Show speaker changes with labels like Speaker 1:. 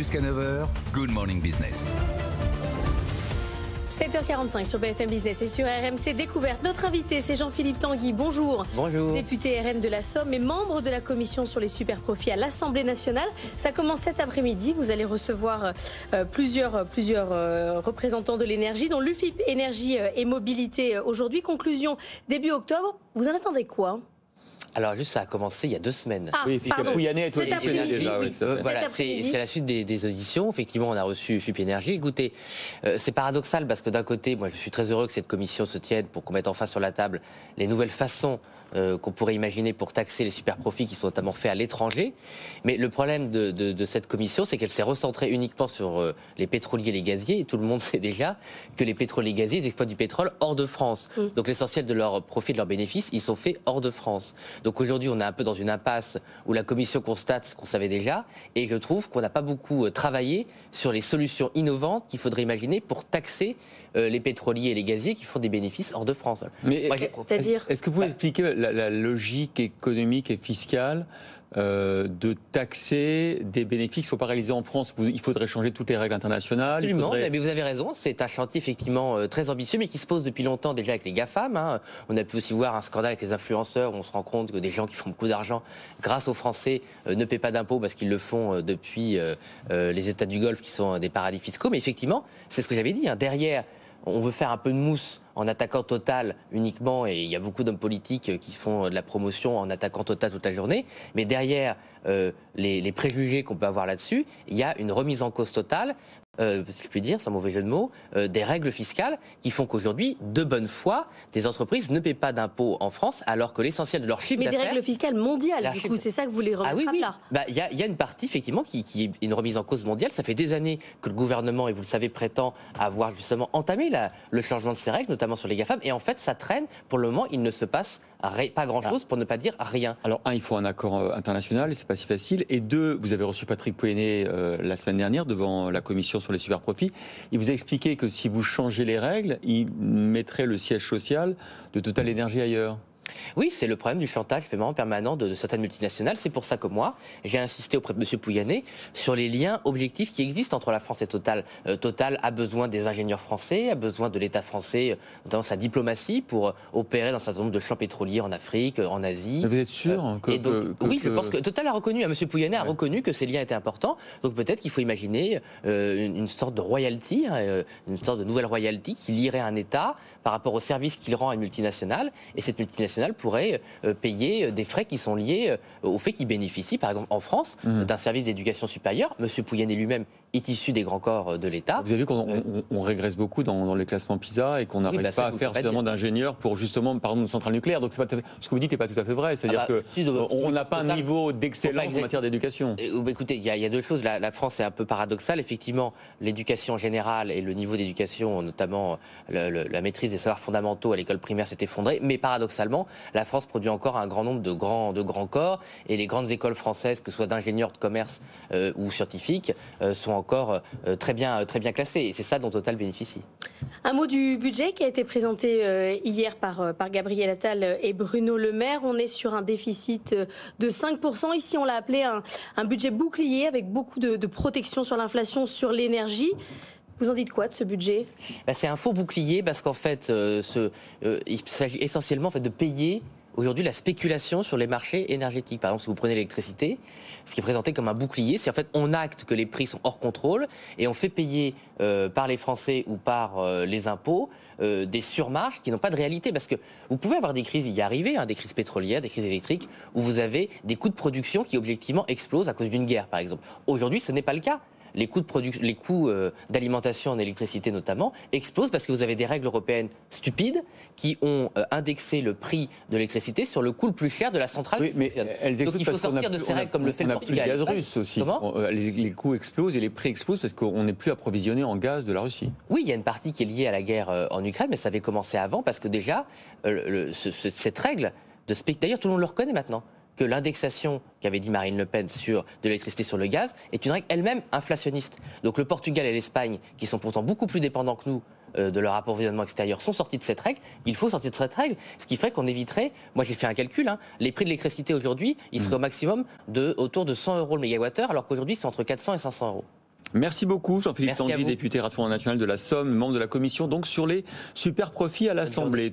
Speaker 1: Jusqu'à 9h, Good Morning Business.
Speaker 2: 7h45 sur BFM Business et sur RMC Découverte. Notre invité, c'est Jean-Philippe Tanguy. Bonjour.
Speaker 3: Bonjour.
Speaker 2: Député RN de la Somme et membre de la commission sur les super profits à l'Assemblée nationale. Ça commence cet après-midi. Vous allez recevoir plusieurs représentants de l'énergie, dont l'UFIP Énergie et Mobilité aujourd'hui. Conclusion début octobre. Vous en attendez quoi ?
Speaker 3: Alors juste, ça a commencé il y a 2 semaines.
Speaker 2: Ah,
Speaker 4: oui, puis Pouyanné est auditionné déjà.
Speaker 3: Oui, voilà, c'est la suite des auditions. Effectivement, on a reçu FUP Énergie. Écoutez, c'est paradoxal parce que d'un côté, moi je suis très heureux que cette commission se tienne pour qu'on mette enfin sur la table les nouvelles façons qu'on pourrait imaginer pour taxer les super profits qui sont notamment faits à l'étranger. Mais le problème de cette commission, c'est qu'elle s'est recentrée uniquement sur les pétroliers et les gaziers. Et tout le monde sait déjà que les pétroliers et gaziers, ils exploitent du pétrole hors de France. Donc l'essentiel de leurs profits, de leurs bénéfices, ils sont faits hors de France. Donc aujourd'hui, on est un peu dans une impasse où la commission constate ce qu'on savait déjà. Et je trouve qu'on n'a pas beaucoup travaillé sur les solutions innovantes qu'il faudrait imaginer pour taxer les pétroliers et les gaziers qui font des bénéfices hors de France.
Speaker 4: Mais c'est-à-dire, est-ce que vous expliquez la logique économique et fiscale de taxer des bénéfices qui sont pas réalisés en France? Il faudrait changer toutes les règles internationales.
Speaker 3: Absolument, mais vous avez raison, c'est un chantier effectivement très ambitieux, mais qui se pose depuis longtemps déjà avec les GAFAM. On a pu aussi voir un scandale avec les influenceurs où on se rend compte que des gens qui font beaucoup d'argent grâce aux Français ne paient pas d'impôts parce qu'ils le font depuis les États du Golfe qui sont des paradis fiscaux. Mais effectivement, c'est ce que j'avais dit, derrière, on veut faire un peu de mousse en attaquant Total uniquement, et il y a beaucoup d'hommes politiques qui font de la promotion en attaquant Total toute la journée, mais derrière les préjugés qu'on peut avoir là-dessus, il y a une remise en cause totale, si je puis dire, sans mauvais jeu de mots, des règles fiscales qui font qu'aujourd'hui, de bonne foi, des entreprises ne paient pas d'impôts en France, alors que l'essentiel de leur chiffre d'affaires...
Speaker 2: Mais des règles fiscales mondiales, du coup, c'est ça que vous les remettre à plat.
Speaker 3: Il y a une partie, effectivement, qui est une remise en cause mondiale. Ça fait des années que le gouvernement, et vous le savez, prétend avoir justement entamé le changement de ces règles, notamment sur les GAFAM, et en fait, ça traîne. Pour le moment, il ne se passe pas grand-chose, pour ne pas dire rien.
Speaker 4: Alors, il faut un accord international, et c'est pas si facile. Et 2, vous avez reçu Patrick Pouyanné la semaine dernière devant la commission sur les super profits. Il vous a expliqué que si vous changez les règles, il mettrait le siège social de Total Énergie ailleurs.
Speaker 3: Oui, c'est le problème du chantage permanent de certaines multinationales. C'est pour ça que moi, j'ai insisté auprès de M. Pouyanné sur les liens objectifs qui existent entre la France et Total. Total a besoin des ingénieurs français, a besoin de l'État français, notamment sa diplomatie, pour opérer dans un certain nombre de champs pétroliers en Afrique, en Asie.
Speaker 4: Mais vous êtes sûr
Speaker 3: Oui, je pense que Total a reconnu, M. Pouyanné a reconnu que ces liens étaient importants. Donc peut-être qu'il faut imaginer une sorte de royalty, une sorte de nouvelle royalty qui lierait un État par rapport au service qu'il rend à une multinationale. Et cette multinationale pourrait payer des frais qui sont liés au fait qu'il bénéficie, par exemple en France, d'un service d'éducation supérieure. Monsieur Pouyanné lui-même est issu des grands corps de l'État.
Speaker 4: Vous avez vu qu'on régresse beaucoup dans les classements PISA et qu'on n'arrive pas à faire suffisamment d'ingénieurs pour justement, par exemple, une centrale nucléaire. Donc ce que vous dites n'est pas tout à fait vrai. C'est-à-dire qu'on n'a pas un niveau d'excellence en matière d'éducation.
Speaker 3: Écoutez, il y a 2 choses. La France est un peu paradoxale. Effectivement, l'éducation générale et le niveau d'éducation, notamment la maîtrise des savoirs fondamentaux à l'école primaire, s'est effondré. Mais paradoxalement, la France produit encore un grand nombre de grands corps, et les grandes écoles françaises, que ce soit d'ingénieurs de commerce ou scientifiques, sont encore très bien classées. Et c'est ça dont Total bénéficie.
Speaker 2: Un mot du budget qui a été présenté hier par Gabriel Attal et Bruno Le Maire. On est sur un déficit de 5%. Ici, on l'a appelé un budget bouclier avec beaucoup de protection sur l'inflation, sur l'énergie. Vous en dites quoi de ce budget ?
Speaker 3: C'est un faux bouclier parce qu'en fait, il s'agit essentiellement de payer aujourd'hui la spéculation sur les marchés énergétiques. Par exemple, si vous prenez l'électricité, ce qui est présenté comme un bouclier, c'est en fait on acte que les prix sont hors contrôle et on fait payer par les Français ou par les impôts des surmarges qui n'ont pas de réalité. Parce que vous pouvez avoir des crises, il y est arrivé, des crises pétrolières, des crises électriques, où vous avez des coûts de production qui objectivement explosent à cause d'une guerre, par exemple. Aujourd'hui, ce n'est pas le cas. Les coûts d'alimentation en électricité notamment explosent parce que vous avez des règles européennes stupides qui ont indexé le prix de l'électricité sur le coût le plus cher de la centrale.
Speaker 4: Oui, mais
Speaker 3: donc il faut sortir de ces règles comme le fait le Portugal.
Speaker 4: On n'a plus de gaz russe aussi. Les coûts explosent et les prix explosent parce qu'on n'est plus approvisionné en gaz de la Russie.
Speaker 3: Oui, il y a une partie qui est liée à la guerre en Ukraine, mais ça avait commencé avant parce que déjà, cette règle d'ailleurs tout le monde le reconnaît maintenant, que l'indexation qu'avait dit Marine Le Pen sur de l'électricité sur le gaz est une règle elle-même inflationniste. Donc le Portugal et l'Espagne, qui sont pourtant beaucoup plus dépendants que nous de leur approvisionnement extérieur, sont sortis de cette règle. Il faut sortir de cette règle, ce qui ferait qu'on éviterait, moi j'ai fait un calcul, les prix de l'électricité aujourd'hui, ils seraient au maximum autour de 100 € le mégawattheure, alors qu'aujourd'hui c'est entre 400 et 500 €.
Speaker 4: Merci beaucoup Jean-Philippe
Speaker 3: Merci
Speaker 4: Tanguy, député Rassemblement national de la Somme, membre de la commission donc sur les super profits à l'Assemblée.